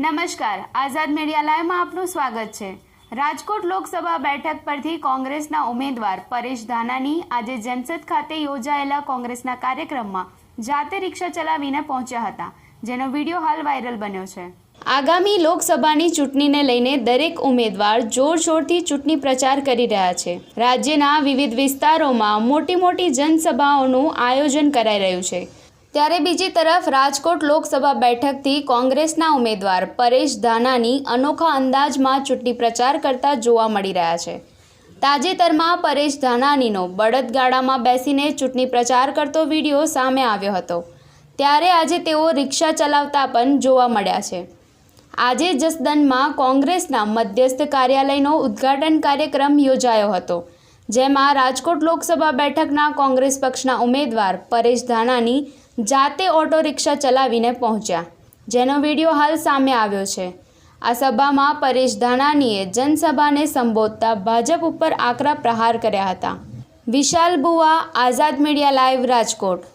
નમસ્કાર, આઝાદ મીડિયા લાઈવમાં આપનું સ્વાગત છે। રાજકોટ લોકસભા બેઠક પરથી કોંગ્રેસના ઉમેદવાર પરેશ ધાનાણી આજે જનસદ ખાતે યોજાયેલા કોંગ્રેસના કાર્યક્રમમાં જાતે રિક્ષા ચલાવીને પહોંચ્યા હતા, જેનો વિડીયો હાલ વાયરલ બન્યો છે। આગામી લોકસભાની ચૂંટણીને લઈને દરેક ઉમેદવાર જોરશોરથી ચૂંટણી પ્રચાર કરી રહ્યા છે। રાજ્યના વિવિધ વિસ્તારોમાં મોટી જનસભાઓનું આયોજન કરાઈ રહ્યું છે। ત્યારે બીજી તરફ રાજકોટ લોકસભા બેઠકથી કોંગ્રેસના ઉમેદવાર પરેશ ધાનાણી અનોખા અંદાજમાં ચૂંટણી પ્રચાર કરતા જોવા મળી રહ્યા છે। તાજેતરમાં પરેશ ધાનાણીનો બળદગાડામાં બેસીને ચૂંટણી પ્રચાર કરતો વિડીયો સામે આવ્યો હતો, ત્યારે આજે તેઓ રિક્ષા ચલાવતા પણ જોવા મળ્યા છે। આજે જસદણમાં કોંગ્રેસના મધ્યસ્થ કાર્યાલયનો ઉદ્ઘાટન કાર્યક્રમ યોજાયો હતો, જેમાં રાજકોટ લોકસભા બેઠકના કોંગ્રેસ પક્ષના ઉમેદવાર પરેશ ધાનાણી જાતે ઓટો રિક્ષા ચલાવીને પહોંચ્યા, જેનો વિડીયો હાલ સામે આવ્યો છે। આ સભામાં પરેશ ધાનાણીએ જનસભાને સંબોધતા ભાજપ ઉપર આકરા પ્રહાર કર્યા હતા। વિશાલ બુઆ, આઝાદ મીડિયા લાઈવ, રાજકોટ।